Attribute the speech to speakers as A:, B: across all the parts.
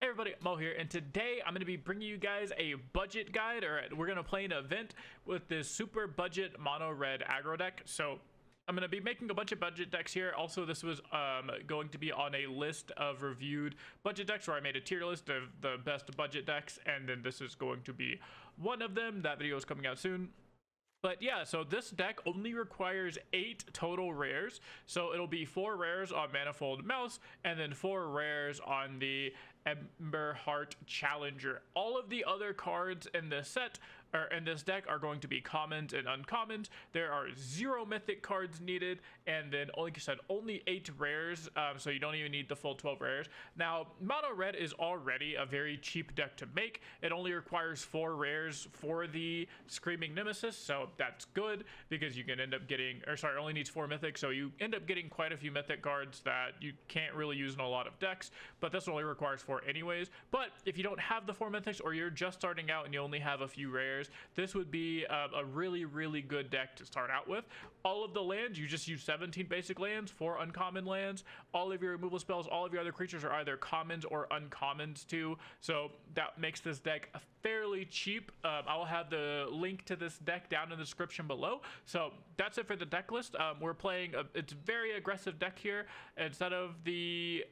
A: Hey everybody, Mo here, and today I'm going to be bringing you guys a budget guide, or we're going to play an event with this super budget mono red aggro deck. So I'm going to be making a bunch of budget decks here. Also, this was going to be on a list of reviewed budget decks where I made a tier list of the best budget decks, and then this is going to be one of them. That video is coming out soon. But yeah, so this deck only requires 8 total rares. So it'll be 4 rares on Manifold Mouse and then 4 rares on the Emberheart Challenger. All of the other cards in this set or in this deck are going to be commons and uncommons. There are 0 mythic cards needed, and then like I said, only 8 rares, so you don't even need the full 12 rares. Now, mono red is already a very cheap deck to make. It only requires 4 rares for the Screaming Nemesis, so that's good because you can end up getting, or sorry, it only needs 4 mythic, so you end up getting quite a few mythic cards that you can't really use in a lot of decks, but this only requires 4 anyways. But if you don't have the 4 mythics, or you're just starting out and you only have a few rares, this would be a really good deck to start out with. All of the lands, you just use 17 basic lands, 4 uncommon lands. All of your removal spells, all of your other creatures are either commons or uncommons too, so that makes this deck fairly cheap. I'll have the link to this deck down in the description below. So that's it for the deck list. We're playing it's a very aggressive deck here. Instead of the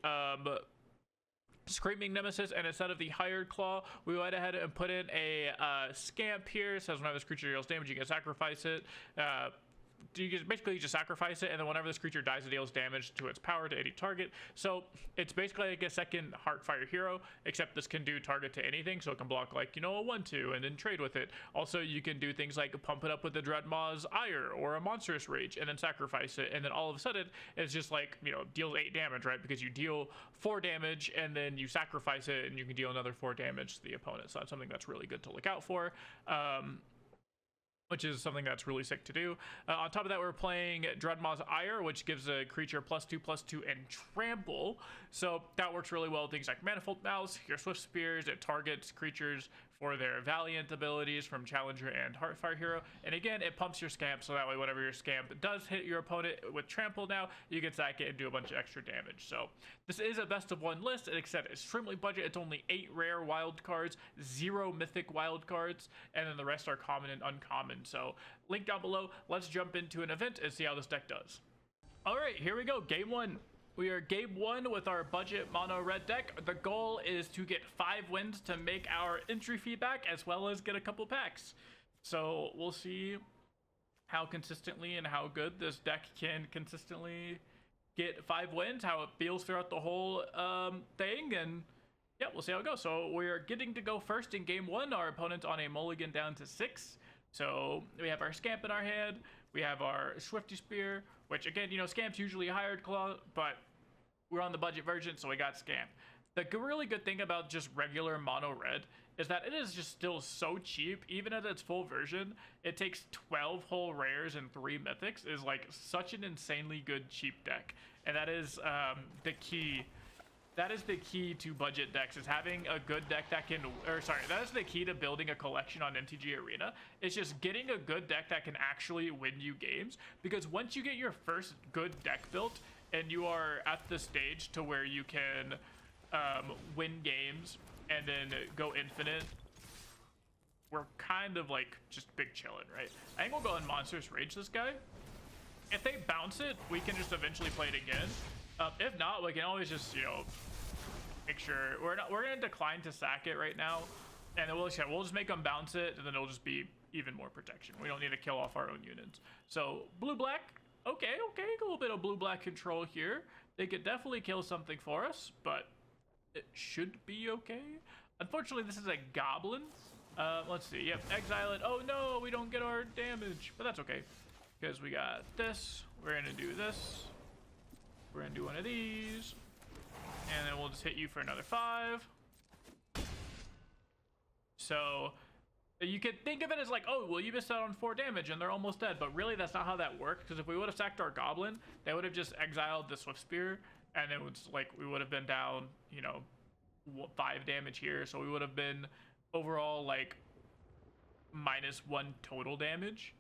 A: Screaming Nemesis and instead of the Hired Claw, we went ahead and put in a Scamp here. It says whenever this creature deals damage, you can sacrifice it. You can basically just sacrifice it, and then whenever this creature dies, it deals damage to its power to any target. So it's basically like a second Heartfire hero, except this can do target to anything, so it can block, like, you know, a 1/2 and then trade with it. Also, you can do things like pump it up with the Dreadmaw's Ire or a Monstrous Rage and then sacrifice it, and then all of a sudden it's just like, you know, deals 8 damage, right? Because you deal 4 damage and then you sacrifice it and you can deal another 4 damage to the opponent. So that's something that's really good to look out for. Which is something that's really sick to do. On top of that, we're playing Dreadmaw's Ire, which gives a creature +2/+2 and trample. So that works really well with things like Manifold Mouse, your Swift Spears. It targets creatures for their Valiant abilities from Challenger and Heartfire Hero. And again, it pumps your Scamp, so that way whenever your Scamp does hit your opponent with trample now, you can sack it and do a bunch of extra damage. So this is a best of 1 list, except extremely budget. It's only 8 rare wild cards, 0 mythic wild cards, and then the rest are common and uncommon. So link down below. Let's jump into an event and see how this deck does. All right, here we go. Game 1. We are game 1 with our budget mono red deck. The goal is to get 5 wins to make our entry fee back, as well as get a couple packs. So we'll see how consistently and how good this deck can consistently get 5 wins, how it feels throughout the whole thing, and yeah, we'll see how it goes. So we're getting to go first in game 1. Our opponent's on a mulligan down to 6. So we have our Scamp in our hand. We have our Swifty Spear, which again, you know, Scamp's usually Hired Claw, but we're on the budget version, so we got Scamp. The really good thing about just regular mono red is that it is just still so cheap. Even at its full version, it takes 12 whole rares and 3 mythics. Is like such an insanely good cheap deck, and that is the key. That is the key to budget decks, is having a good deck that can, or sorry, that is the key to building a collection on MTGA Arena. It's just getting a good deck that can actually win you games, because once you get your first good deck built and you are at the stage to where you can win games and then go infinite, we're kind of like just big chillin', right? I think we'll go and Monstrous Rage this guy. If they bounce it, we can just eventually play it again. If not, we can always just, you know, make sure we're gonna decline to sack it right now, and then we'll just make them bounce it, and then it'll just be even more protection. We don't need to kill off our own units. So blue black, okay, a little bit of blue black control here. They could definitely kill something for us, but it should be okay. Unfortunately, this is a goblin. Let's see. Yep, exile it. Oh no, we don't get our damage, but that's okay because we got this. We're gonna do this. We're gonna do one of these, and then we'll just hit you for another 5. So you could think of it as like, oh, well, you missed out on 4 damage and they're almost dead, but really that's not how that works, because if we would have sacked our goblin, they would have just exiled the Swift Spear, and it was like we would have been down, you know, 5 damage here, so we would have been overall like -1 total damage.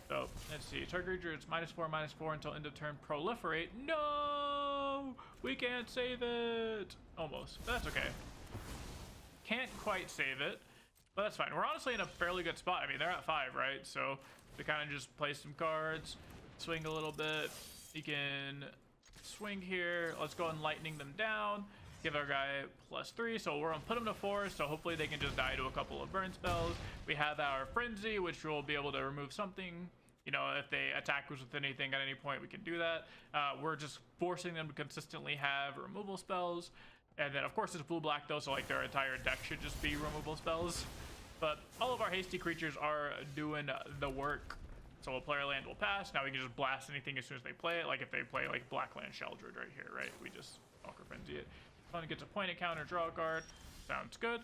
A: So let's see, target creature, it's -4/-4 until end of turn. Proliferate. No, we can't save it. Almost, but that's okay. can't quite save it, but that's fine. We're honestly in a fairly good spot. I mean, they're at 5, right? So we kind of just play some cards, swing a little bit. You can swing here. Let's go and lightning them down. Give our guy +3, so we're gonna put him to 4, so hopefully they can just die to a couple of burn spells. We have our Frenzy, which will be able to remove something. You know, if they attack us with anything at any point, we can do that. We're just forcing them to consistently have removal spells. And then, of course, it's blue-black, though, so, like, their entire deck should just be removal spells. But all of our hasty creatures are doing the work. So a player land will pass. Now we can just blast anything as soon as they play it. Like, if they play, like, Blackland Sheldred right here, right? We just Stalker Frenzy it. Opponent gets a point encounter, draw a card. Sounds good.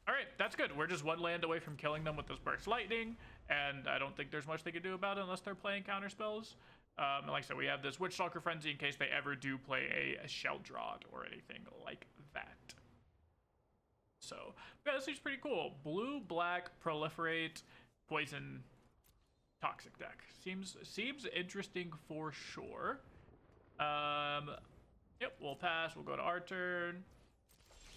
A: All right, that's good. We're just 1 land away from killing them with this Burst Lightning, and I don't think there's much they can do about it unless they're playing counter spells. And like I said, we have this Witch Stalker Frenzy in case they ever do play a Sheldrod or anything like that. So, yeah, this is pretty cool. Blue, black, proliferate, poison, toxic deck. Seems interesting for sure. Yep, we'll pass. We'll go to our turn.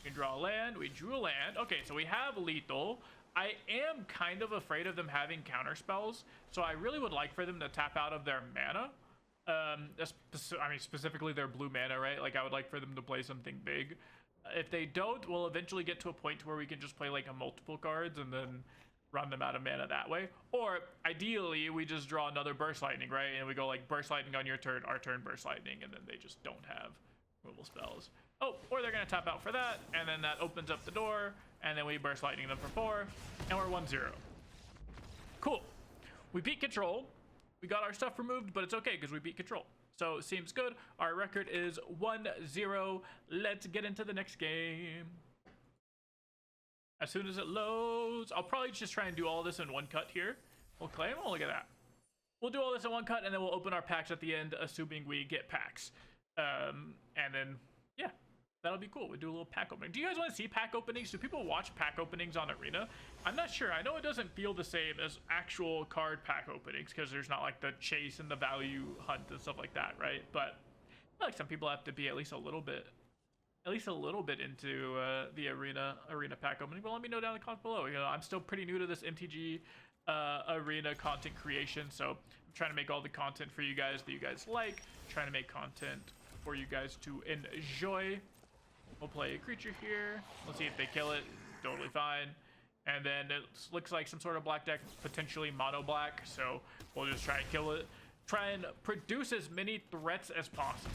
A: We can draw a land. We drew a land. Okay, so we have lethal. I am kind of afraid of them having counter spells, so I really would like for them to tap out of their mana. I mean, specifically their blue mana, right? Like, I would like for them to play something big. If they don't, we'll eventually get to a point where we can just play, like, a multiple cards and then run them out of mana that way. Or, ideally, we just draw another Burst Lightning, right? And we go, like, Burst Lightning on your turn, our turn Burst Lightning, and then they just don't have removal spells. Oh, or they're going to tap out for that, and then that opens up the door, and then we Burst Lightning them for 4, and we're 1-0. Cool. We beat control. We got our stuff removed, but it's okay because we beat control. So, seems good. Our record is 1-0. Let's get into the next game. As soon as it loads, I'll probably just try and do all this in one cut here. We'll claim. Oh, look at that. We'll do all this in one cut, and then we'll open our packs at the end, assuming we get packs. And then, yeah, that'll be cool. We do a little pack opening. Do you guys want to see pack openings? Do people watch pack openings on Arena? I'm not sure. I know it doesn't feel the same as actual card pack openings because there's not like the chase and the value hunt and stuff like that, right? But I feel like some people have to be at least a little bit into the arena pack opening. But let me know down in the comments below. You know, I'm still pretty new to this MTG arena content creation, so I'm trying to make all the content for you guys that you guys like. Trying to make content for you guys to enjoy. We'll play a creature here. Let's see if they kill it. Totally fine. And then it looks like some sort of black deck, potentially mono black. So we'll just try and kill it. Try and produce as many threats as possible.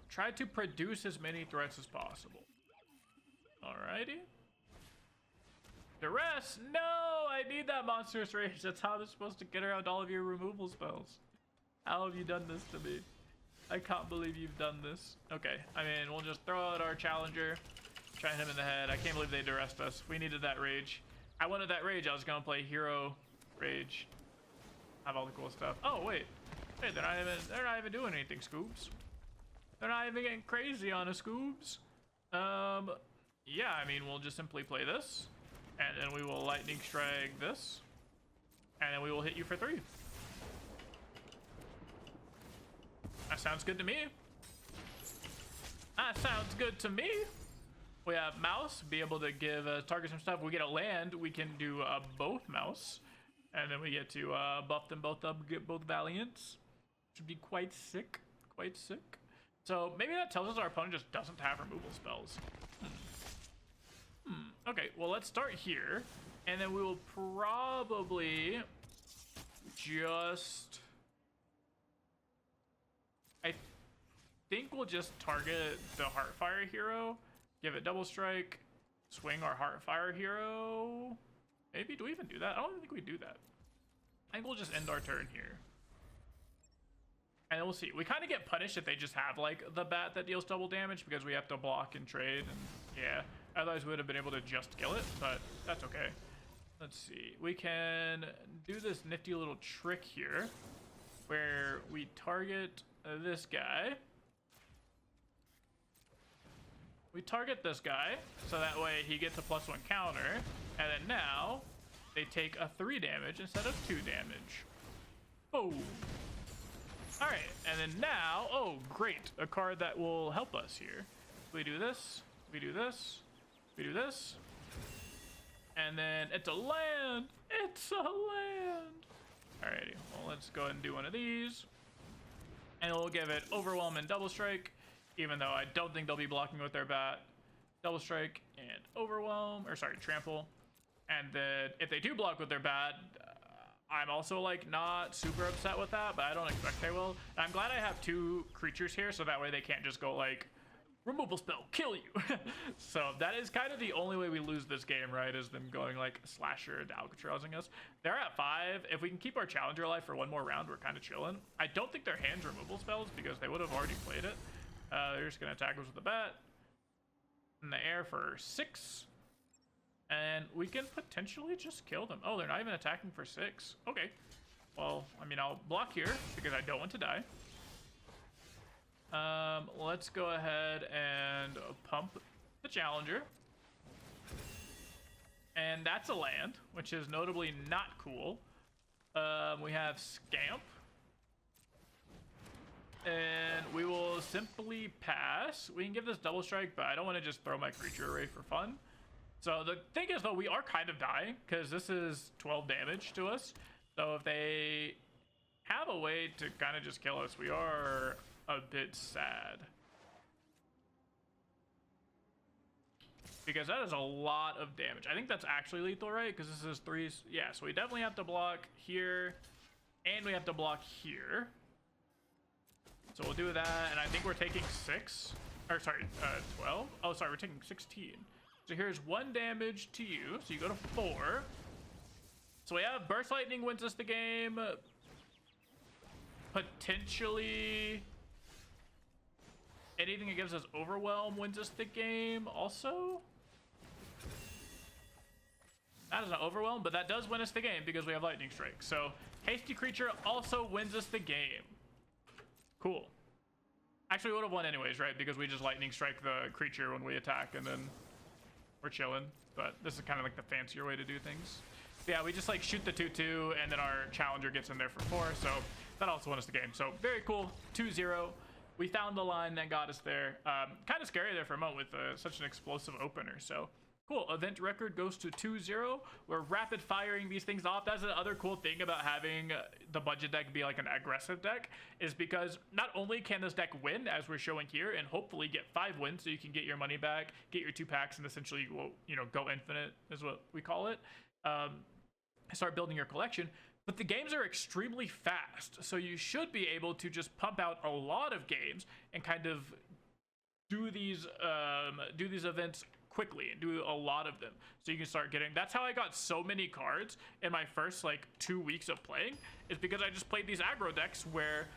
A: Try to produce as many threats as possible. Alrighty. Duress! No! I need that Monstrous Rage. That's how I'm supposed to get around all of your removal spells. How have you done this to me? I can't believe you've done this. Okay, I mean, we'll just throw out our challenger. Try him in the head. I can't believe they duressed us. We needed that rage. I wanted that rage. I was gonna play hero rage. Have all the cool stuff. Oh wait. Hey, they're not even doing anything, Scoops. They're not even getting crazy on us, Scoobs. Yeah, I mean, we'll just simply play this. And then we will lightning strike this. And then we will hit you for 3. That sounds good to me. That sounds good to me. We have mouse, be able to give target some stuff. We get a land, we can do both mouse. And then we get to buff them both up, get both valiants. Should be quite sick, quite sick. So maybe that tells us our opponent just doesn't have removal spells. Okay, well, let's start here. And then we will probably just... I think we'll just target the Heartfire hero, give it double strike, swing our Heartfire hero. Maybe, do we even do that? I don't think we do that. I think we'll just end our turn here. And then we'll see. We kind of get punished if they just have, like, the bat that deals double damage because we have to block and trade. And, yeah, otherwise we would have been able to just kill it, but that's okay. Let's see. We can do this nifty little trick here where we target this guy. We target this guy, so that way he gets a +1 counter, and then now they take a 3 damage instead of 2 damage. Boom. Alright, and then now, oh great, a card that will help us here. We do this, we do this, We do this. And then it's a land. It's a land. Alrighty, well, let's go ahead and do one of these. And we'll give it Overwhelm and Double Strike, even though I don't think they'll be blocking with their bat. Double Strike and Overwhelm, or sorry, Trample. And then if they do block with their bat, I'm also like not super upset with that, but I don't expect they will. And I'm glad I have 2 creatures here, so that way they can't just go like, removal spell, kill you. So that is kind of the only way we lose this game, right? Is them going like Slasher and Alcatrazing us. They're at 5. If we can keep our Challenger alive for one more round, we're kind of chilling. I don't think their hand's removal spells because they would have already played it. They're just gonna attack us with the bat in the air for 6, and we can potentially just kill them. Oh, they're not even attacking for 6. Okay. Well, I mean, I'll block here because I don't want to die. Let's go ahead and pump the Challenger. And that's a land, which is notably not cool. We have Scamp. And we will simply pass. We can give this Double Strike, but I don't want to just throw my creature away for fun. So the thing is, though, we are kind of dying because this is 12 damage to us. So if they have a way to kind of just kill us, we are a bit sad. Because that is a lot of damage. I think that's actually lethal, right? Because this is 3. Yeah, so we definitely have to block here. And we have to block here. So we'll do that. And I think we're taking 6. Or sorry, 12. Oh, sorry, we're taking 16. So here's 1 damage to you. So you go to 4. So we have Burst Lightning wins us the game. Potentially anything that gives us Overwhelm wins us the game also. That is an Overwhelm, but that does win us the game because we have Lightning Strike. So Hasty Creature also wins us the game. Cool. Actually, we would have won anyways, right? Because we just Lightning Strike the creature when we attack, and then we're chilling. But this is kind of like the fancier way to do things. But yeah, we just like shoot the 2/2, and then our Challenger gets in there for 4. So that also won us the game. So very cool. 2-0. We found the line that got us there. Kind of scary there for a moment with such an explosive opener. So cool. Event record goes to 2-0. We're rapid firing these things off. That's the other cool thing about having the budget deck be like an aggressive deck, is because not only can this deck win, as we're showing here, and hopefully get 5 wins so you can get your money back, get your 2 packs, and essentially, you know, go infinite is what we call it. Start building your collection. But the games are extremely fast, so you should be able to just pump out a lot of games and kind of do these events quickly and do a lot of them, so you can start getting. That's how I got so many cards in my first like 2 weeks of playing, is because I just played these aggro decks where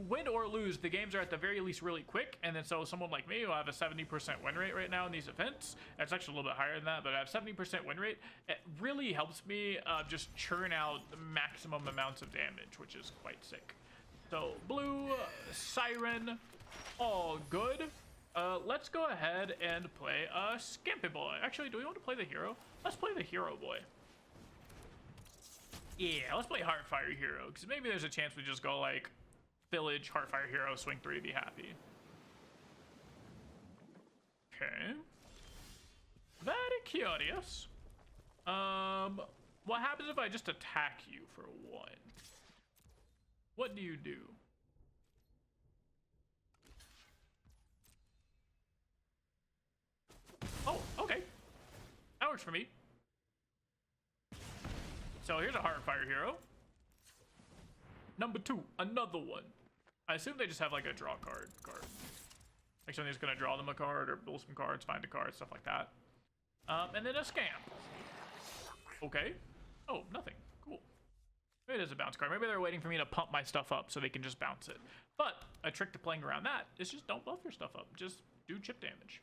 A: win or lose, the games are at the very least really quick. And then so someone like me who have a 70% win rate right now in these events, it's actually a little bit higher than that, but I have 70% win rate. It really helps me just churn out the maximum amounts of damage, which is quite sick. So blue Siren, all good. Let's go ahead and play a Scampy Boy. Actually, do we want to play the hero? Let's play the hero boy. Yeah, let's play Heartfire Hero, because maybe there's a chance we just go like Village, Heartfire Hero, swing 3 to be happy. Okay. Very curious. What happens if I just attack you for 1? What do you do? Oh, okay. That works for me. So here's a Heartfire Hero. Number 2, another one. I assume they just have like a draw card. Like somebody's gonna draw them a card or build some cards, find a card, stuff like that. And then a Scamp. Okay. Oh, nothing. Cool. Maybe it is a bounce card. Maybe they're waiting for me to pump my stuff up so they can just bounce it. But a trick to playing around that is just don't buff your stuff up. Just do chip damage.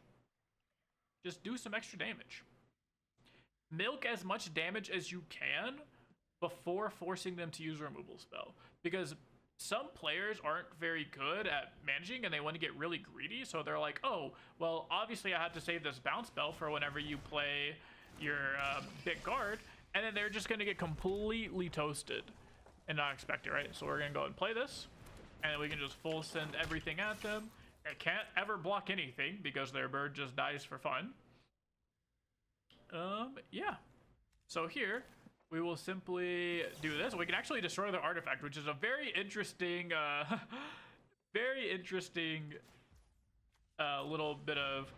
A: Just do some extra damage. Milk as much damage as you can before forcing them to use a removal spell, because some players aren't very good at managing and they want to get really greedy, so they're like, oh, well, obviously I have to save this bounce spell for whenever you play your big guard, and then they're just going to get completely toasted and not expect it, right? So we're going to go and play this, and then we can just full send everything at them. They can't ever block anything because their bird just dies for fun. Yeah. So here, we will simply do this. We can actually destroy the artifact, which is a very interesting, very interesting little bit of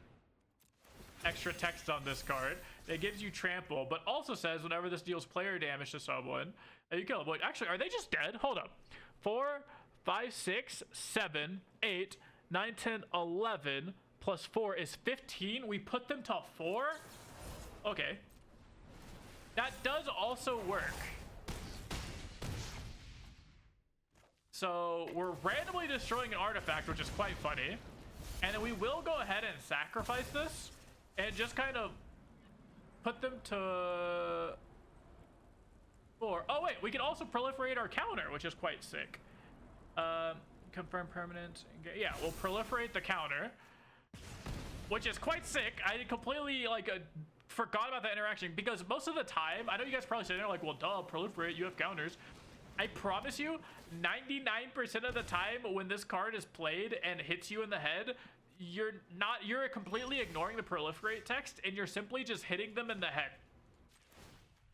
A: extra text on this card. It gives you trample, but also says whenever this deals player damage to someone, you kill them. Wait, actually, are they just dead? Hold up. 4, 5, 6, 7, 8, 9, 10, 11 plus 4 is 15. We put them to 4? Okay. That does also work. So we're randomly destroying an artifact, which is quite funny. And then we will go ahead and sacrifice this and just kind of put them to 4. Oh wait, we can also proliferate our counter, which is quite sick. Confirm permanent. Yeah, we'll proliferate the counter, which is quite sick. I completely forgot about that interaction, because most of the time, I know you guys probably sitting there like, well, duh, proliferate, you have counters. I promise you, 99% of the time when this card is played and hits you in the head, you're completely ignoring the proliferate text, and you're simply just hitting them in the head.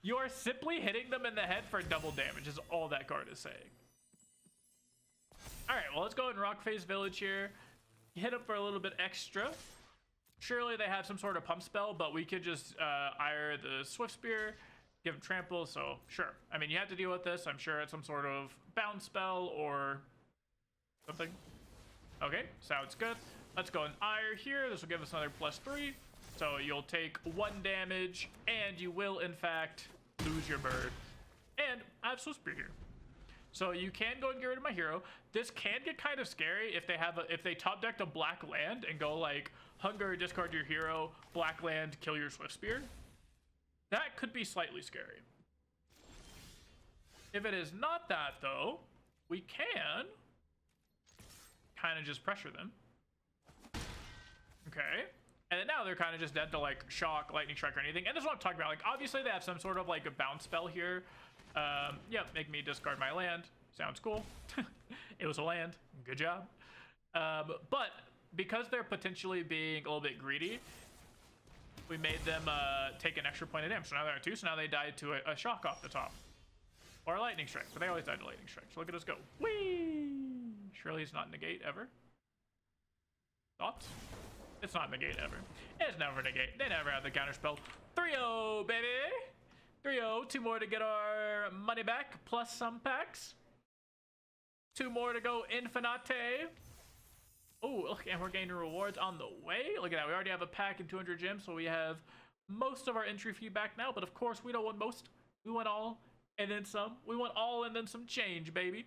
A: You are simply hitting them in the head for double damage is all that card is saying. All right, well, let's go ahead and rock phase village here. Hit them for a little bit extra. Surely they have some sort of pump spell, but we could just ire the Swift Spear, give them trample, so sure. I mean, you have to deal with this. I'm sure it's some sort of bounce spell or something. Okay, sounds good. Let's go and ire here. This will give us another +3. So you'll take 1 damage, and you will, in fact, lose your bird. And I have Swift Spear here. So you can go and get rid of my hero. This can get kind of scary if they top decked a black land and go like hunger, discard your hero, black land, kill your Swift Spear. That could be slightly scary. If it is not that though, we can kind of just pressure them. Okay. And then now they're kind of just dead to like shock, lightning strike, or anything. And this is what I'm talking about. Like obviously they have some sort of like a bounce spell here. Yeah, make me discard my land. Sounds cool. It was a land. Good job. But because they're potentially being a little bit greedy, we made them take an extra point of damage. So now they're at 2. So now they died to a shock off the top. Or a lightning strike. But they always died to lightning strike. So look at us go. Whee! Surely it's not negate ever. Thoughts? It's not negate ever. It's never negate. They never have the counter spell. 3-0, baby! 3-0, 2 more to get our money back, plus some packs. 2 more to go, Infinite. Oh, look, and we're gaining rewards on the way. Look at that, we already have a pack and 200 gems, so we have most of our entry fee back now. But of course, we don't want most. We want all, and then some. We want all and then some change, baby.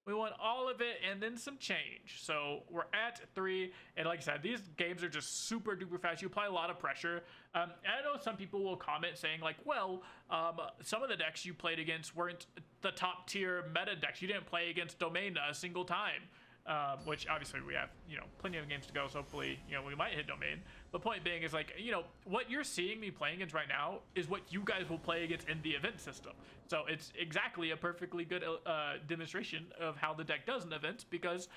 A: We want all of it and then some change. So we're at 3. And like I said, these games are just super duper fast. You apply a lot of pressure. And I know some people will comment saying like, well, some of the decks you played against weren't the top tier meta decks. You didn't play against Domain a single time. Which obviously we have, plenty of games to go. So hopefully, we might hit Domain. But point being is like, what you're seeing me playing against right now is what you guys will play against in the event system. So it's exactly a perfectly good demonstration of how the deck does in events, because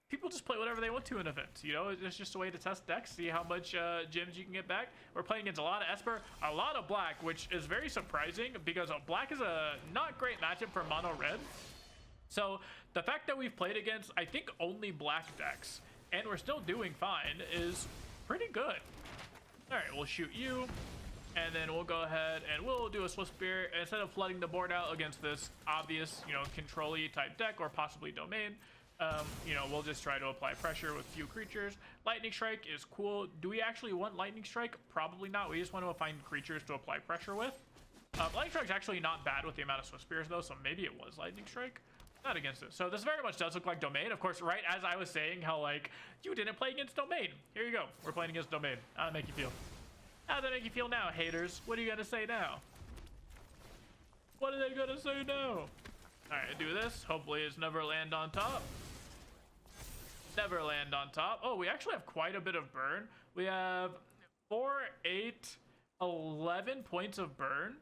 A: people just play whatever they want to in events. It's just a way to test decks, see how much gems you can get back. We're playing against a lot of Esper, a lot of black, which is very surprising because black is a not great matchup for mono red. So the fact that we've played against, I think, only black decks, and we're still doing fine, is pretty good. All right, we'll shoot you, and then we'll go ahead and we'll do a Swift Spear. Instead of flooding the board out against this obvious, control-y type deck or possibly Domain, we'll just try to apply pressure with few creatures. Lightning Strike is cool. Do we actually want Lightning Strike? Probably not. We just want to find creatures to apply pressure with. Lightning Strike's actually not bad with the amount of Swift Spears, though, so maybe it was Lightning Strike. Not against it. So this very much does look like Domain. Of course, right as I was saying how, like, you didn't play against Domain. Here you go. We're playing against Domain. How'd that make you feel? How'd that make you feel now, haters? What are you gonna say now? What are they gonna say now? Alright, do this. Hopefully it's never land on top. Never land on top. Oh, we actually have quite a bit of burn. We have 4, 8, 11 points of burn.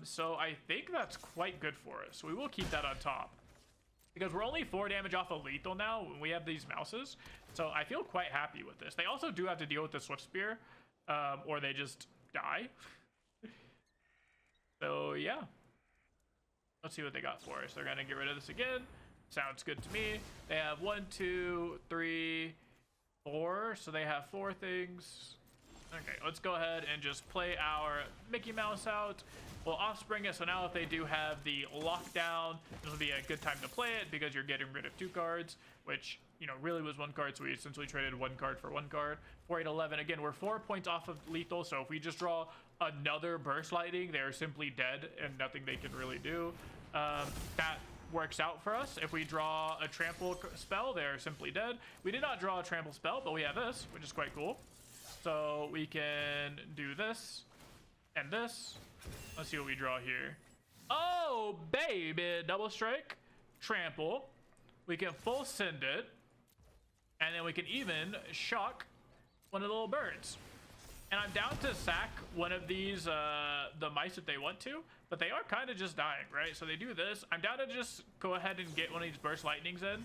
A: So I think that's quite good for us. So we will keep that on top, because we're only 4 damage off of lethal now when we have these mouses. So I feel quite happy with this. They also do have to deal with the Swift Spear, or they just die. So yeah, let's see what they got for us. They're gonna get rid of this again. Sounds good to me. They have 1, 2, 3, 4, so they have 4 things. Okay, let's go ahead and just play our Mickey Mouse out. We'll offspring it, so now if they do have the lockdown, this will be a good time to play it because you're getting rid of 2 cards, which, you know, really was 1 card, so we essentially traded 1 card for 1 card. 4, 8, 11. Again, we're 4 points off of lethal, so if we just draw another Burst Lightning, they're simply dead and nothing they can really do. That works out for us. If we draw a trample spell, they're simply dead. We did not draw a trample spell, but we have this, which is quite cool. So we can do this and this. Let's see what we draw here. Oh, baby. Double strike, trample. We can full send it. And then we can even shock one of the little birds. And I'm down to sack one of these, the mice if they want to. But they are kind of just dying, right? So they do this. I'm down to just go ahead and get one of these burst lightnings in.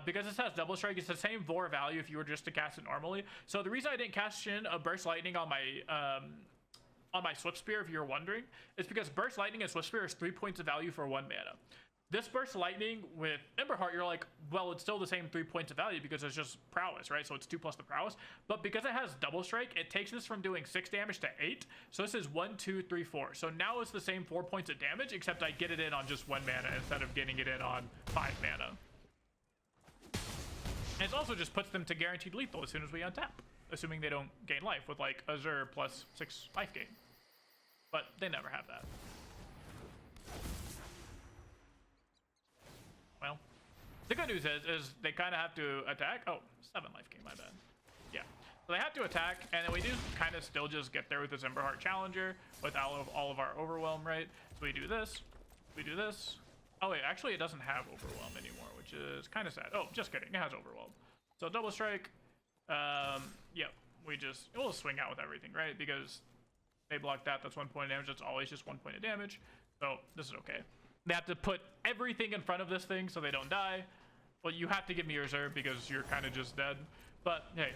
A: Because this has double strike, it's the same Vor value if you were just to cast it normally. So the reason I didn't cast in a burst lightning on my Swift Spear, if you're wondering, is because burst lightning and Swift Spear is 3 points of value for 1 mana. This burst lightning with Emberheart, you're like, well, it's still the same 3 points of value because it's just prowess, right? So it's 2 plus the prowess. But because it has double strike, it takes this from doing 6 damage to 8. So this is 1, 2, 3, 4. So now it's the same 4 points of damage, except I get it in on just 1 mana instead of getting it in on 5 mana. And it also just puts them to guaranteed lethal as soon as we untap, assuming they don't gain life with like Azure plus 6 life gain. But they never have that. Well, the good news is they kind of have to attack. Oh, 7 life gain, my bad. Yeah. So they have to attack, and then we do kind of still just get there with this Emberheart Challenger with all of our Overwhelm, right? So we do this. We do this. Oh, wait, actually, it doesn't have Overwhelm anymore, which is kind of sad. Oh, just kidding. It has Overwhelm. So double strike. Yeah, we'll swing out with everything, right? Because they block that. That's 1 point of damage. That's always just 1 point of damage. So this is okay. They have to put everything in front of this thing so they don't die. Well, you have to give me your reserve because you're kind of just dead. But, hey,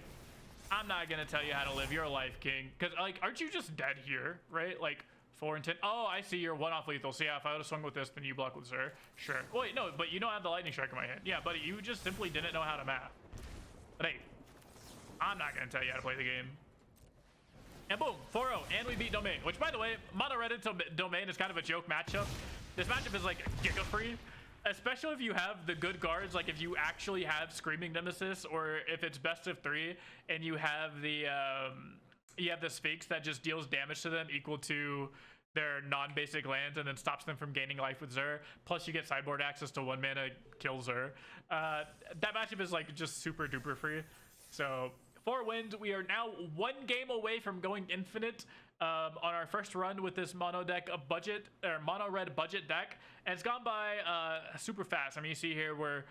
A: I'm not going to tell you how to live your life, King. Because, like, aren't you just dead here, right? Like, 4 and 10. Oh, I see. You're 1 off lethal. So, yeah, if I would have swung with this, then you block with Zer. Sure. Wait, no, but you don't have the lightning strike in my hand. Yeah, buddy, you just simply didn't know how to math. But, hey, I'm not going to tell you how to play the game. And boom, 4-0, and we beat Domain. Which, by the way, Mono Red into Domain is kind of a joke matchup. This matchup is, like, giga-free. Especially if you have the good guards, like if you actually have Screaming Nemesis, or if it's best of 3 and you have the Sphinx that just deals damage to them equal to their non-basic lands and then stops them from gaining life with Zer. Plus you get sideboard access to 1 mana kill Zer. That matchup is like just super duper free. So 4 wins. We are now 1 game away from going infinite on our first run with this mono deck, a budget or mono red budget deck, and it's gone by super fast. I mean, you see here we're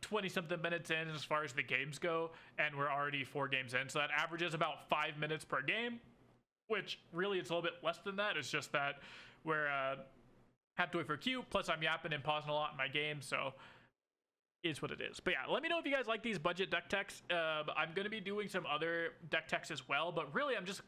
A: 20 something minutes in as far as the games go, and we're already 4 games in, so that averages about 5 minutes per game, which really it's a little bit less than that. It's just that we're have to wait for Q, plus I'm yapping and pausing a lot in my game, so is what it is. But yeah, let me know if you guys like these budget deck techs. I'm going to be doing some other deck techs as well, but really I'm just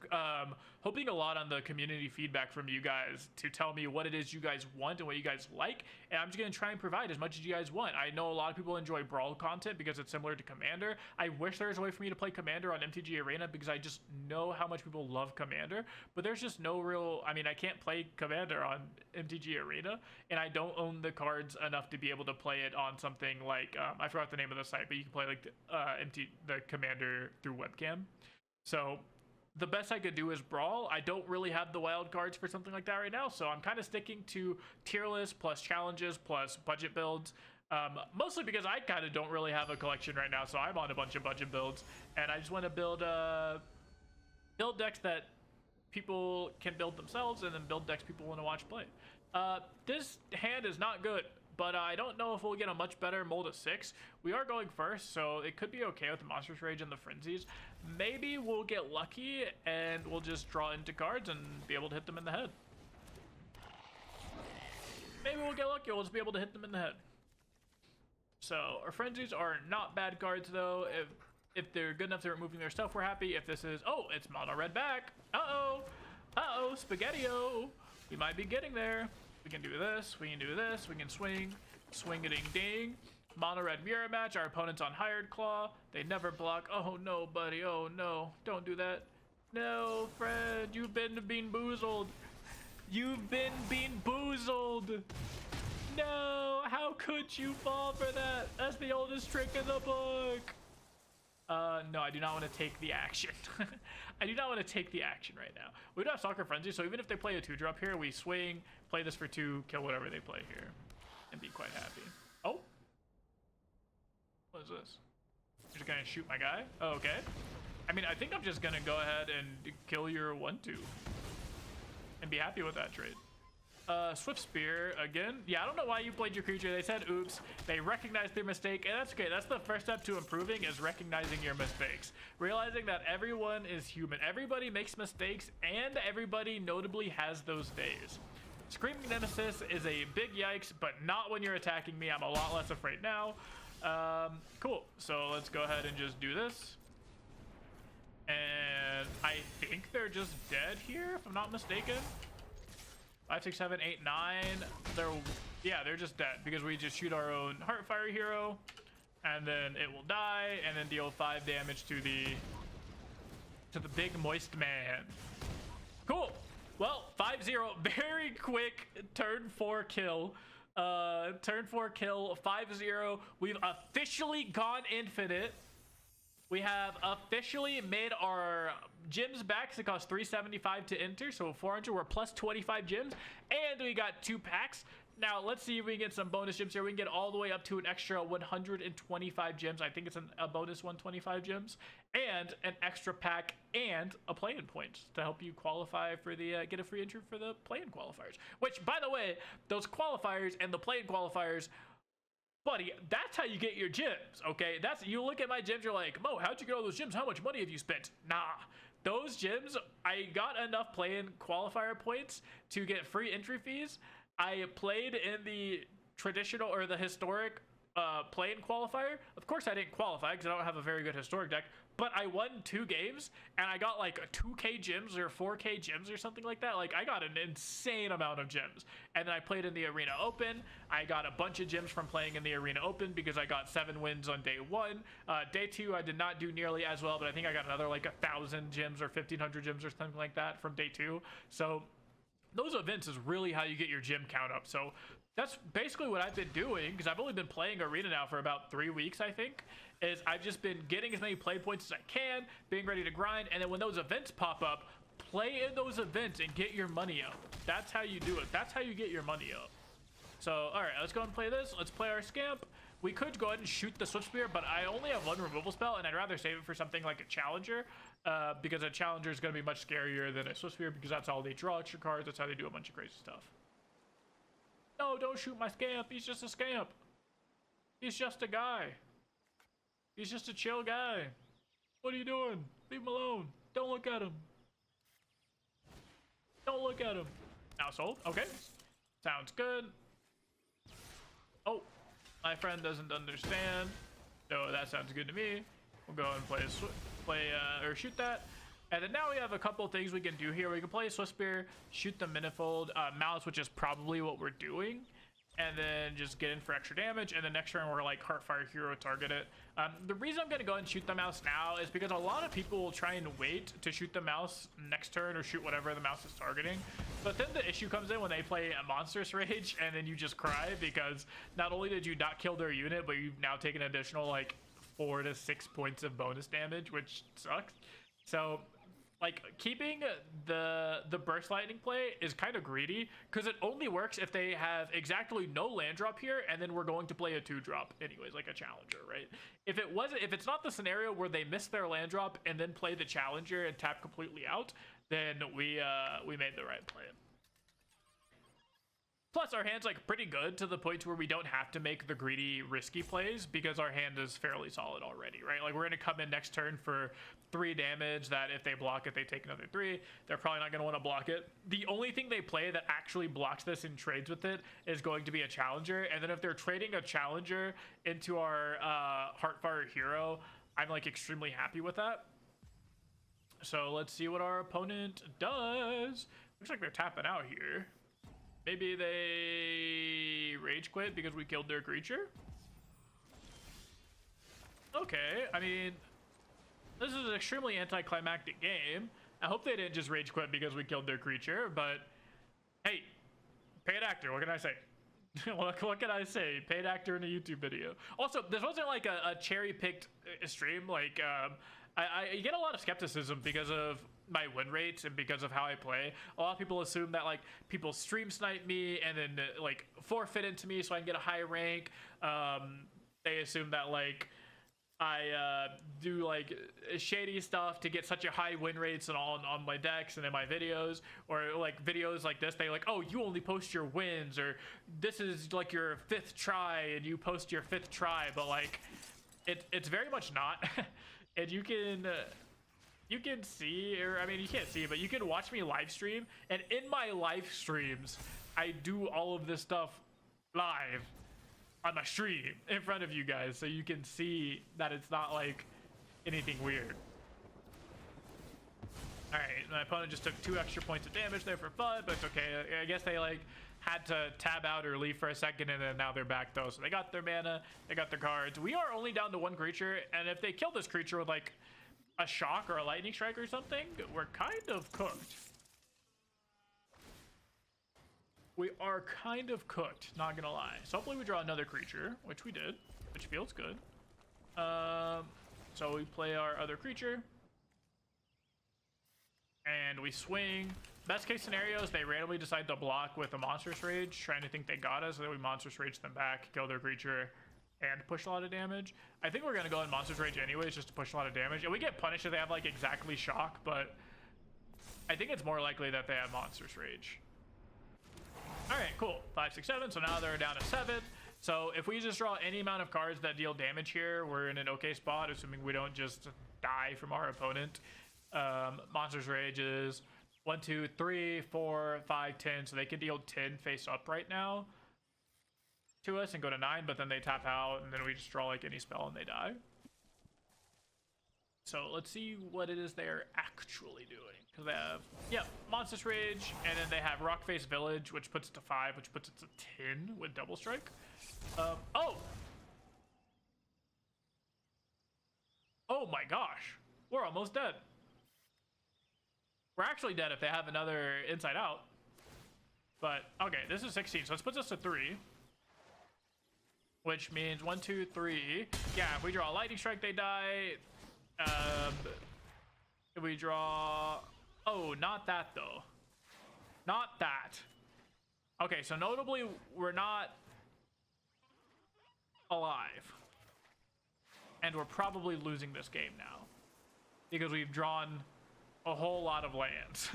A: hoping a lot on the community feedback from you guys to tell me what it is you guys want and what you guys like, and I'm just going to try and provide as much as you guys want. I know a lot of people enjoy Brawl content because it's similar to Commander. I wish there was a way for me to play Commander on MTGA Arena because I just know how much people love Commander, but there's just no real, I mean, I can't play Commander on MTGA Arena, and I don't own the cards enough to be able to play it on something like I forgot the name of the site, but you can play like the Commander through webcam. So the best I could do is Brawl. I don't really have the wild cards for something like that right now, so I'm kind of sticking to tier list plus challenges plus budget builds. Mostly because I kind of don't really have a collection right now, so I'm on a bunch of budget builds, and I just want to build decks that people can build themselves, and then build decks people want to watch play. This hand is not good, but I don't know if we'll get a much better mold of 6. We are going first, so it could be okay with the Monstrous Rage and the Frenzies. Maybe we'll get lucky and we'll just draw into cards and be able to hit them in the head. Maybe we'll get lucky, we'll just be able to hit them in the head. So our Frenzies are not bad cards though. If they're good enough to removing their stuff, we're happy. If this is, oh, it's mono red back. Uh-oh. Uh-oh, Spaghetti-O. We might be getting there. We can do this. We can do this. We can swing. Swing-a-ding-ding. Mono red mirror match. Our opponent's on Hired Claw. They never block. Oh, no, buddy. Oh, no. Don't do that. No, Fred. You've been boozled. You've been boozled. No. How could you fall for that? That's the oldest trick in the book. No, I do not want to take the action. I do not want to take the action right now. We don't have Soccer Frenzy, so even if they play a 2-drop here, we swing, play this for 2, kill whatever they play here, and be quite happy. Oh. What is this? You're just gonna shoot my guy? Oh, okay. I mean, I think I'm just gonna go ahead and kill your 1-2 and be happy with that trade. Swift Spear again. Yeah, I don't know why you played your creature. They said oops. They recognized their mistake, and that's okay. That's the first step to improving, is recognizing your mistakes. Realizing that everyone is human. Everybody makes mistakes, and everybody notably has those days. Screaming Nemesis is a big yikes, but not when you're attacking me. I'm a lot less afraid now. Cool. So let's go ahead and just do this. And I think they're just dead here, if I'm not mistaken. 5, 6, 7, 8, 9. They're just dead because we just shoot our own Heartfire hero, and then it will die, and then deal 5 damage to the big moist man. Cool. Well, 5-0, very quick turn 4 kill. Turn 4 kill, 5-0. We've officially gone infinite. We have officially made our gems back, because it costs 375 to enter, so 400. We're plus 25 gems, and we got 2 packs. Now let's see if we can get some bonus gems here. We can get all the way up to an extra 125 gems. I think it's a bonus 125 gems, and an extra pack, and a play-in point to help you qualify for the get a free entry for the play-in qualifiers. Which, by the way, those qualifiers and the play-in qualifiers, buddy, that's how you get your gems, okay? You look at my gems, you're like, Mo, how'd you get all those gems? How much money have you spent? Nah, those gems, I got enough play-in qualifier points to get free entry fees. I played in the traditional or the historic play-in qualifier. Of course, I didn't qualify because I don't have a very good historic deck, but I won 2 games and I got like 2k gems or 4k gems or something like that. Like, I got an insane amount of gems. And then I played in the Arena Open. I got a bunch of gems from playing in the Arena Open because I got 7 wins on day 1. Day 2, I did not do nearly as well, but I think I got another like 1,000 gems or 1,500 gems or something like that from day 2. So those events is really how you get your gem count up. So that's basically what I've been doing, because I've only been playing Arena now for about 3 weeks, I think. Is I've just been getting as many play points as I can, being ready to grind, and then when those events pop up, play in those events and get your money up. That's how you do it. That's how you get your money up. So, all right, let's go and play this. Let's play our Scamp. We could go ahead and shoot the Swift Spear, but I only have 1 removal spell, and I'd rather save it for something like a Challenger, because a Challenger is going to be much scarier than a Swift Spear, because that's how they draw extra cards. That's how they do a bunch of crazy stuff. No, don't shoot my Scamp. He's just a Scamp. He's just a guy. He's just a chill guy. What are you doing? Leave him alone. Don't look at him. Don't look at him. Now sold. Okay. Sounds good. Oh, my friend doesn't understand. So that sounds good to me. We'll go and or shoot that. And then now we have a couple things we can do here. We can play Swift Spear, shoot the Manifold Malice, which is probably what we're doing, and then just get in for extra damage. And then next turn we're like Heartfire Hero target it. The reason I'm going to go and shoot the mouse now is because a lot of people will try and wait to shoot the mouse next turn or shoot whatever the mouse is targeting. But then the issue comes in when they play a Monstrous Rage, and then you just cry because not only did you not kill their unit, but you've now taken additional like 4 to 6 points of bonus damage, which sucks. So like, keeping the Burst Lightning play is kind of greedy, because it only works if they have exactly no land drop here, and then we're going to play a 2-drop anyways, like a Challenger, right? If it's not the scenario where they miss their land drop and then play the Challenger and tap completely out, then we made the right play. Plus, our hand's like pretty good to the point where we don't have to make the greedy, risky plays because our hand is fairly solid already, right? Like, we're going to come in next turn for 3 damage that if they block it, they take another 3. They're probably not going to want to block it. The only thing they play that actually blocks this and trades with it is going to be a Challenger. And then if they're trading a Challenger into our Heartfire Hero, I'm like extremely happy with that. So let's see what our opponent does. Looks like they're tapping out here. Maybe they rage quit because we killed their creature? Okay, I mean, this is an extremely anticlimactic game. I hope they didn't just rage quit because we killed their creature, but hey, paid actor, what can I say? what can I say? Paid actor in a YouTube video. Also, this wasn't like a cherry-picked stream. Like, I get a lot of skepticism because of my win rates and because of how I play. A lot of people assume that like people stream snipe me and then like forfeit into me so I can get a high rank. They assume that like I do like shady stuff to get such a high win rates and all on my decks and in my videos, or like videos like this, they like, oh, you only post your wins, or this is like your 5th try and you post your 5th try, but like it's very much not. And you can see, or I mean you can't see, but you can watch me live stream, and in my live streams I do all of this stuff live on my stream in front of you guys, so you can see that it's not like anything weird. All right, my opponent just took 2 extra points of damage there for fun, but it's okay. I guess they like had to tab out or leave for a second, and then now they're back though. So they got their mana, they got their cards. We are only down to 1 creature, and if they kill this creature with like a shock or a lightning strike or something, we're kind of cooked. We are kind of cooked, not gonna lie. So hopefully we draw another creature, which we did, which feels good. So we play our other creature, and we swing. Best case scenario is they randomly decide to block with a Monstrous Rage, trying to think they got us, and then we Monstrous Rage them back, kill their creature, and push a lot of damage. I think we're gonna go in Monstrous Rage anyways, just to push a lot of damage. And we get punished if they have like exactly shock, but I think it's more likely that they have Monstrous Rage. All right, cool. 5, 6, 7. So now they're down to 7. So if we just draw any amount of cards that deal damage here, we're in an okay spot, assuming we don't just die from our opponent. Monstrous Rage is 1, 2, 3, 4, 5, 10. So they can deal 10 face up right now to us and go to 9, but then they tap out, and then we just draw like any spell and they die. So let's see what it is they're actually doing. Because they have, yeah, Monstrous Rage, and then they have Rockface Village, which puts it to 5, which puts it to 10 with Double Strike. Oh! Oh my gosh. We're almost dead. We're actually dead if they have another Inside Out. But, okay, this is 16, so this puts us to 3. Which means 1, 2, 3. Yeah, if we draw a Lightning Strike, they die. If we draw... Oh, not that, though. Not that. Okay, so notably, we're not alive. And we're probably losing this game now. Because we've drawn a whole lot of lands.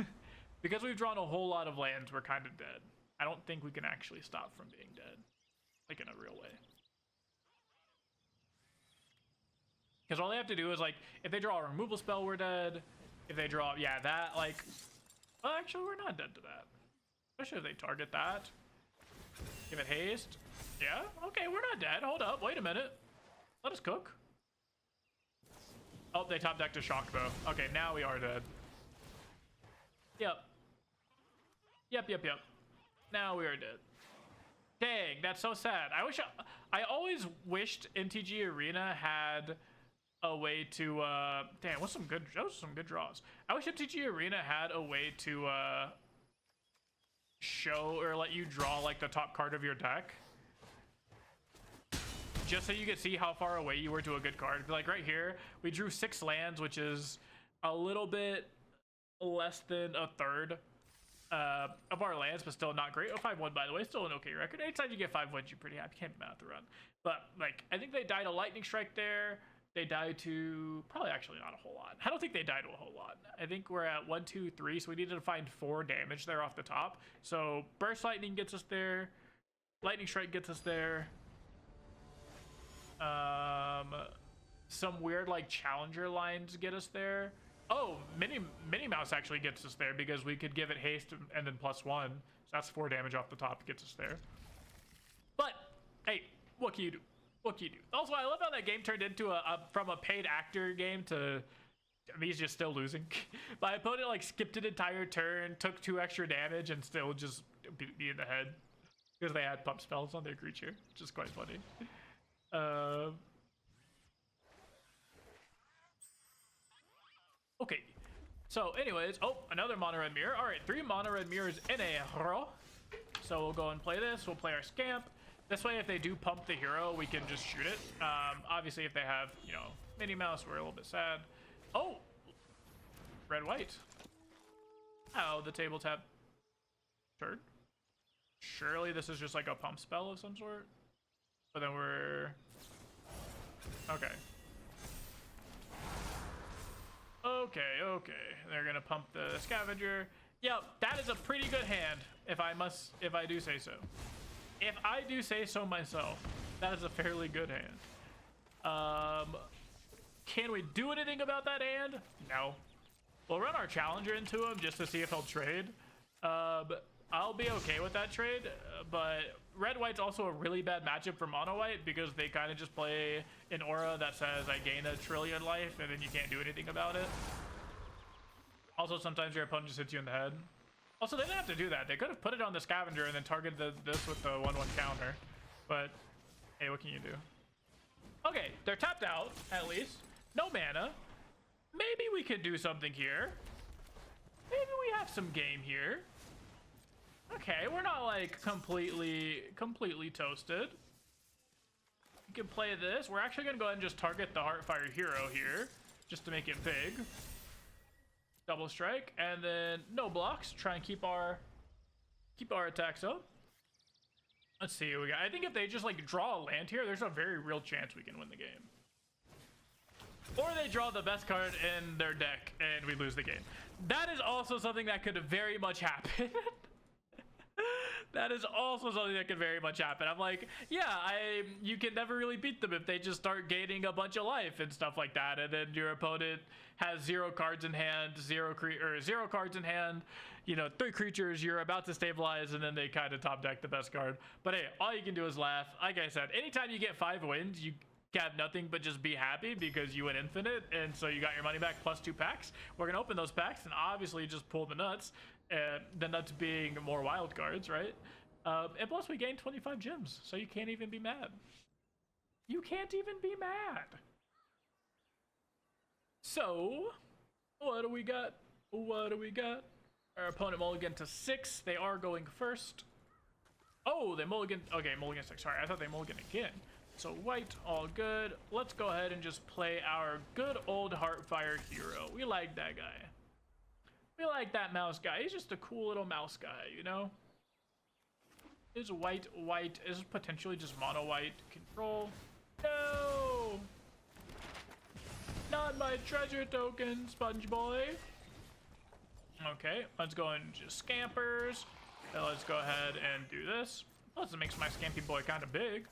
A: Because we've drawn a whole lot of lands, we're kind of dead. I don't think we can actually stop from being dead. Like, in a real way. Because all they have to do is, like, if they draw a removal spell, we're dead. If they draw, yeah, that, like... Well, actually, we're not dead to that. Especially if they target that. Give it haste. Yeah, okay, we're not dead. Hold up, wait a minute. Let us cook. Oh, they top decked a shock, though. Okay, now we are dead. Yep. Yep. Now we are dead. Dang, that's so sad. I always wished MTGA Arena had a way to damn, those were some good draws. I wish MTG Arena had a way to show or let you draw like the top card of your deck, just so you could see how far away you were to a good card. Like right here we drew 6 lands, which is a little bit less than a third of our lands, but still not great. Oh, 5-1, by the way, still an okay record. Anytime you get 5 wins, you're pretty happy. Can't be mad at the run. But like, I think they died a Lightning Strike there. They died to probably actually not a whole lot. I don't think they died to a whole lot. I think we're at 1, 2, 3, so we needed to find 4 damage there off the top. So Burst Lightning gets us there. Lightning Strike gets us there. Some weird like Challenger lines get us there. Oh, Mini Mouse actually gets us there because we could give it haste and then +1. So that's 4 damage off the top. Gets us there. But hey, what can you do? What can you do? Also, I love how that game turned into from a paid actor game to He's just still losing. My opponent like skipped an entire turn, took 2 extra damage, and still just beat me in the head because they had pump spells on their creature, which is quite funny. Okay, so anyways, oh, another mono red mirror. All right, 3 mono red mirrors in a row. So we'll go and play this. We'll play our Scamp. This way, if they do pump the hero, we can just shoot it. Obviously, if they have, you know, Minnie Mouse, we're a little bit sad. Oh, red white. Oh, the tabletop turn. Surely this is just like a pump spell of some sort. But then we're okay. Okay. They're gonna pump the scavenger. Yep, that is a pretty good hand. If I do say so. If I do say so myself, that is a fairly good hand. Can we do anything about that hand? No. We'll run our challenger into him just to see if he'll trade. I'll be okay with that trade, but red-white's also a really bad matchup for mono-white because they kind of just play an aura that says I gain a trillion life and then you can't do anything about it. Also, sometimes your opponent just hits you in the head. Also, they didn't have to do that. They could have put it on the scavenger and then targeted this with the 1/1 counter. But, hey, what can you do? Okay, they're tapped out, at least. No mana. Maybe we could do something here. Maybe we have some game here. Okay, we're not like completely toasted. We can play this. We're actually gonna go ahead and just target the Heartfire hero here, just to make it big. Double strike, and then no blocks. Try and keep our attacks up. Let's see what we got. I think if they just like draw a land here, there's a very real chance we can win the game. Or they draw the best card in their deck and we lose the game. That is also something that could very much happen. That is also something that could very much happen. I'm like, yeah, you can never really beat them if they just start gaining a bunch of life and stuff like that, and then your opponent has 0 cards in hand, 0 cards in hand, you know, 3 creatures, you're about to stabilize, and then they kind of top deck the best card. But hey, all you can do is laugh. Like I said, anytime you get 5 wins, you have nothing but just be happy because you went infinite, and so you got your money back plus 2 packs. We're gonna open those packs and obviously just pull the nuts. The nuts being more wild cards, right? And plus we gained 25 gems, so you can't even be mad. You can't even be mad. So, what do we got? What do we got? Our opponent mulligan to 6. They are going first. Oh, they mulligan. Okay, mulligan 6. Sorry, I thought they mulligan again. So white, all good. Let's go ahead and just play our good old Heartfire hero. We like that guy. We like that mouse guy. He's just a cool little mouse guy, you know? Is white. Is potentially just mono white control. No! Not my treasure token, Sponge Boy. Okay, let's go and just scampers. And let's go ahead and do this. Plus, it makes my Scampy boy kind of big.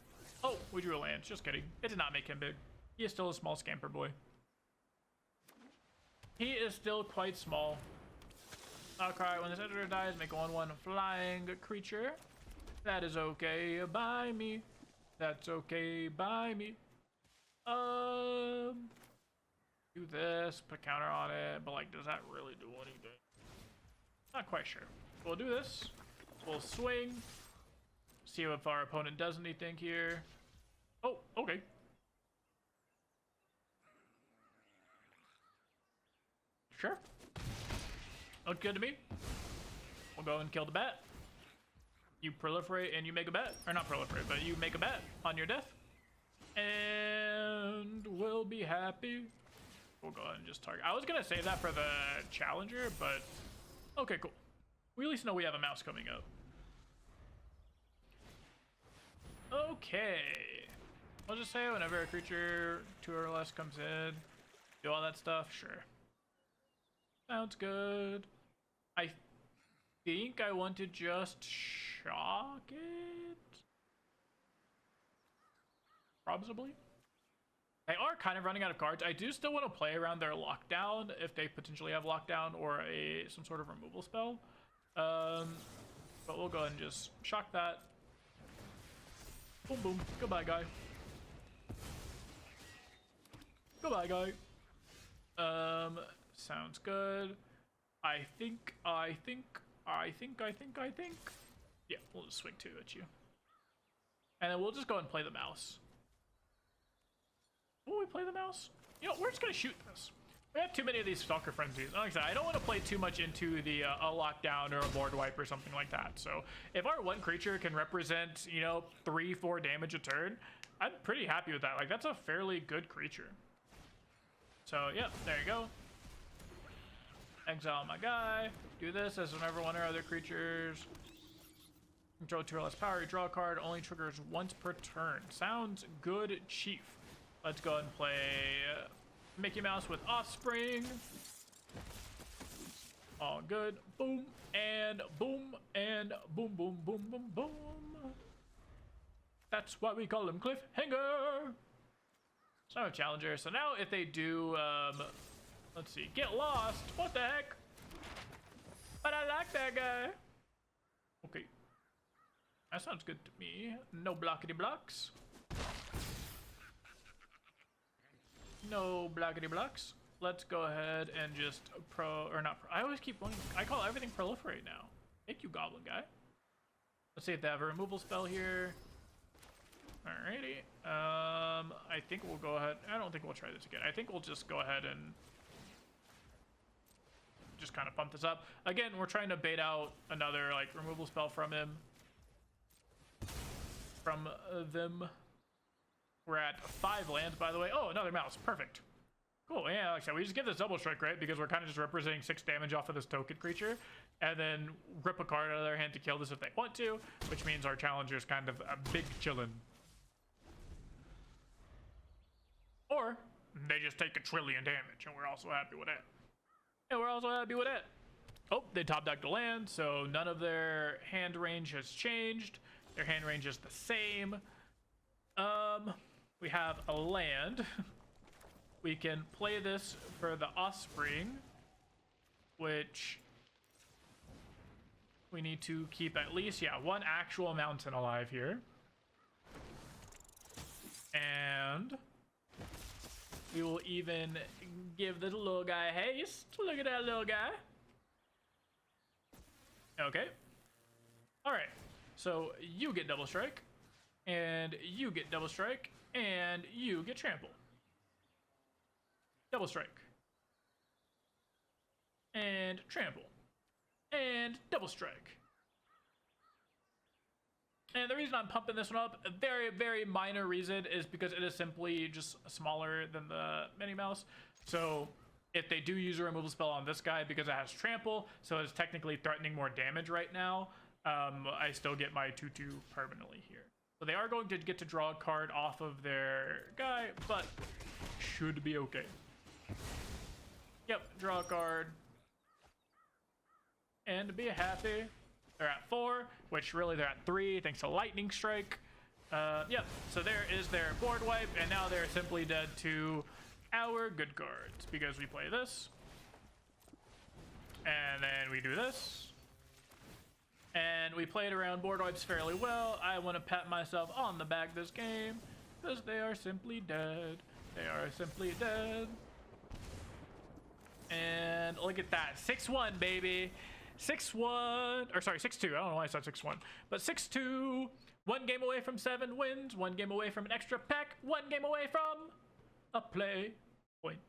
A: Oh, we drew a land. Just kidding. It did not make him big. He is still a small scamper boy. He is still quite small. Outcry, when this editor dies, make a 1/1 flying creature. That is okay by me. That's okay by me. Do this, put counter on it, but like, does that really do anything? Not quite sure. We'll do this. We'll swing. See if our opponent does anything here. Oh, okay. Sure. Looked good to me. We'll go and kill the bat. You proliferate and you make a bet. Or not proliferate, but you make a bet on your death. And we'll be happy. We'll go ahead and just target. I was going to say that for the challenger, but okay, cool. We at least know we have a mouse coming up. Okay. I'll just say whenever a creature 2 or less comes in, do all that stuff. Sure. Sounds good. I think I want to just shock it. Probably. They are kind of running out of cards. I do still want to play around their lockdown if they potentially have lockdown or some sort of removal spell. But we'll go ahead and just shock that. Boom, boom. Goodbye, guy. Goodbye, guy. sounds good. I think. Yeah, we'll just swing 2 at you. And then we'll just go and play the mouse. Will we play the mouse? You know, we're just gonna shoot this. We have too many of these stalker frenzies. Like I said, I don't want to play too much into the a lockdown or a board wipe or something like that. So if our one creature can represent, you know, 3-4 damage a turn, I'm pretty happy with that. Like, that's a fairly good creature. So yeah, there you go. Exile my guy. Do this as whenever one or other creatures control 2 or less power. You draw a card, only triggers once per turn. Sounds good, Chief. Let's go ahead and play Mickey Mouse with Offspring. All good. Boom and boom and boom, boom, boom, boom, boom. That's why we call him Cliffhanger. So I'm a challenger. So now if they do, let's see, get lost. What the heck? But I like that guy. Okay. That sounds good to me. No blockity blocks. No blockity blocks. Let's go ahead and just I always keep wanting, I call everything proliferate now. Thank you, goblin guy. Let's see if they have a removal spell here. Alrighty. I think we'll go ahead. I don't think we'll try this again. I think we'll just go ahead and just kind of pump this up. Again, we're trying to bait out another like removal spell from him. From them. We're at 5 lands, by the way. Oh, another mouse. Perfect. Cool. Yeah, like I said, we just give this double strike, right? Because we're kind of just representing 6 damage off of this token creature. And then rip a card out of their hand to kill this if they want to. Which means our challenger's kind of a big chillin'. Or they just take 1 trillion damage, and we're also happy with that. Oh, they top decked a land, so none of their hand range has changed. Their hand range is the same. We have a land. We can play this for the Offspring, which we need to keep at least, yeah, 1 actual mountain alive here. And we will even give this little guy haste. Look at that little guy. Okay. All right. So you get double strike, and you get double strike, and you get trample. Double strike. And trample. And double strike. And the reason I'm pumping this one up, a very, very minor reason, is because it is simply just smaller than the Minnie Mouse. So if they do use a removal spell on this guy, because it has trample, so it's technically threatening more damage right now, I still get my 2/2 permanently here. So they are going to get to draw a card off of their guy, but should be okay. Yep, draw a card. And be happy. They're at 4, which really they're at 3 thanks to Lightning Strike. Yep, so there is their board wipe, and now they're simply dead to our good cards because we play this. And then we do this. And we played around board wipes fairly well. I want to pat myself on the back this game because they are simply dead. They are simply dead. And look at that. 6-1, baby. 6-1. Or sorry, 6-2. I don't know why I said 6-1. But 6-2. 1 game away from 7 wins. 1 game away from an extra pack. 1 game away from a play point.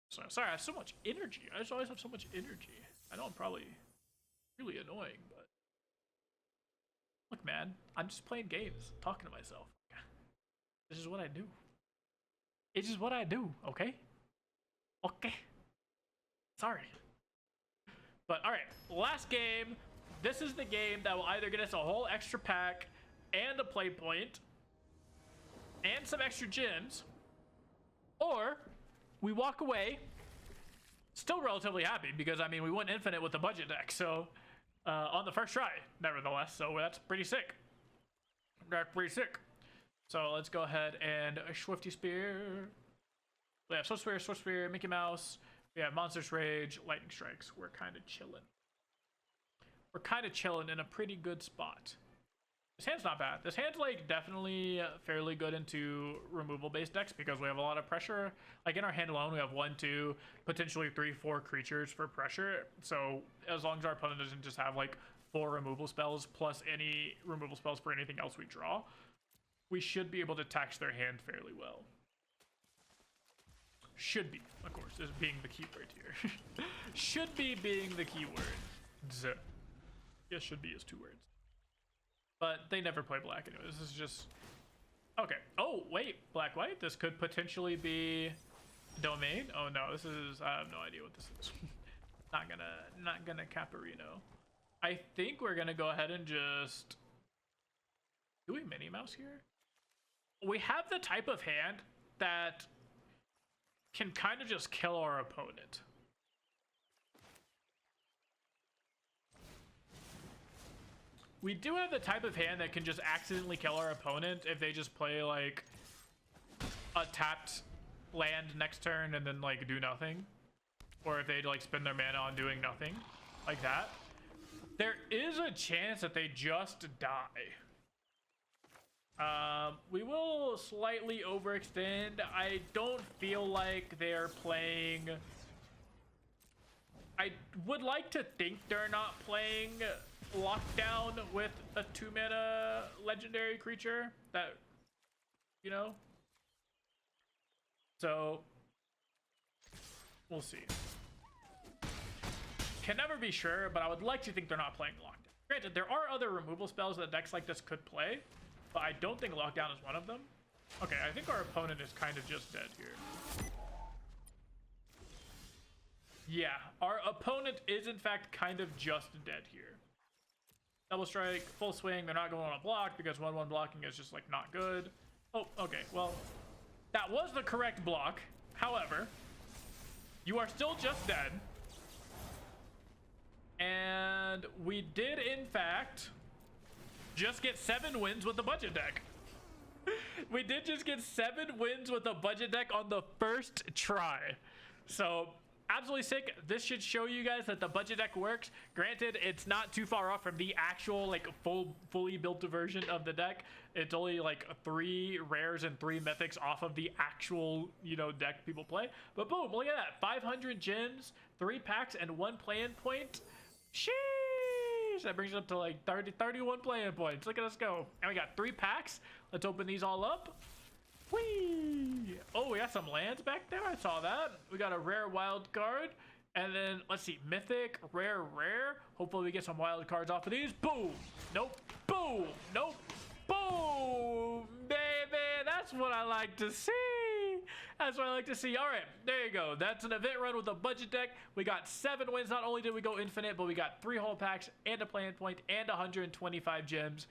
A: So sorry, I have so much energy. I just always have so much energy. I know I'm probably really annoying, but look, man, I'm just playing games, talking to myself. This is what I do. It's just what I do, okay? Okay. Sorry. But all right, last game. This is the game that will either get us a whole extra pack and a play point and some extra gems, or we walk away still relatively happy because, I mean, we went infinite with the budget deck, so on the first try, nevertheless, so that's pretty sick. That's pretty sick. So let's go ahead and Swifty Spear. We have Swift Spear, Mickey Mouse. We have Monstrous Rage, Lightning Strikes. We're kind of chilling. We're kind of chilling in a pretty good spot. This hand's not bad. This hand's like definitely fairly good into removal based decks because we have a lot of pressure. Like in our hand alone, we have 1, 2, potentially 3, 4 creatures for pressure. So as long as our opponent doesn't just have like 4 removal spells plus any removal spells for anything else we draw, we should be able to tax their hand fairly well. Should be, of course, is being the keyword here. Should be being the keyword. Yes, should be is 2 words. But they never play black anyway. This is just... Okay. Oh, wait. Black-white? This could potentially be domain? Oh, no. This is... I have no idea what this is. Not gonna Caparino. I think we're gonna go ahead and just... Do we Minnie Mouse here? We have the type of hand that can kind of just kill our opponent. We do have the type of hand that can just accidentally kill our opponent if they just play like a tapped land next turn and then like do nothing, or if they like spend their mana on doing nothing like that. There is a chance that they just die. We will slightly overextend. I don't feel like they're playing... I would like to think they're not playing Lockdown with a 2-mana legendary creature that, you know? So, we'll see. Can never be sure, but I would like to think they're not playing Lockdown. Granted, there are other removal spells that decks like this could play, but I don't think Lockdown is one of them. Okay, I think our opponent is kind of just dead here. Yeah, our opponent is in fact kind of just dead here. Double strike, full swing, they're not going on a block because 1/1 blocking is just like not good. Oh, okay, well, that was the correct block. However, you are still just dead. And we did in fact just get 7 wins with the budget deck. We did just get 7 wins with the budget deck on the first try. So absolutely sick. This should show you guys that the budget deck works. Granted, it's not too far off from the actual like fully built version of the deck. It's only like 3 rares and 3 mythics off of the actual, you know, deck people play. But boom, look at that. 500 gems, 3 packs, and 1 play-in point. Sheesh! That brings it up to like 31 play-in points. Look at us go. And we got 3 packs. Let's open these all up. Whee! Oh, we got some lands back there. I saw that. We got a rare wild card. And then, let's see, mythic, rare, rare. Hopefully we get some wild cards off of these. Boom! Nope. Boom! Nope. Boom! Baby! That's what I like to see. That's what I like to see. All right, there you go. That's an event run with a budget deck. We got 7 wins. Not only did we go infinite, but we got 3 whole packs and a play-in point and 125 gems.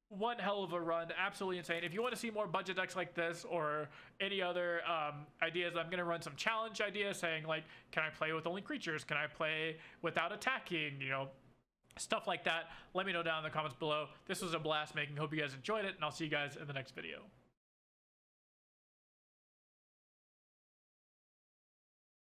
A: One hell of a run. Absolutely insane. If you want to see more budget decks like this or any other ideas, I'm going to run some challenge ideas saying like, can I play with only creatures? Can I play without attacking? You know, stuff like that. Let me know down in the comments below. This was a blast making. Hope you guys enjoyed it, and I'll see you guys in the next video.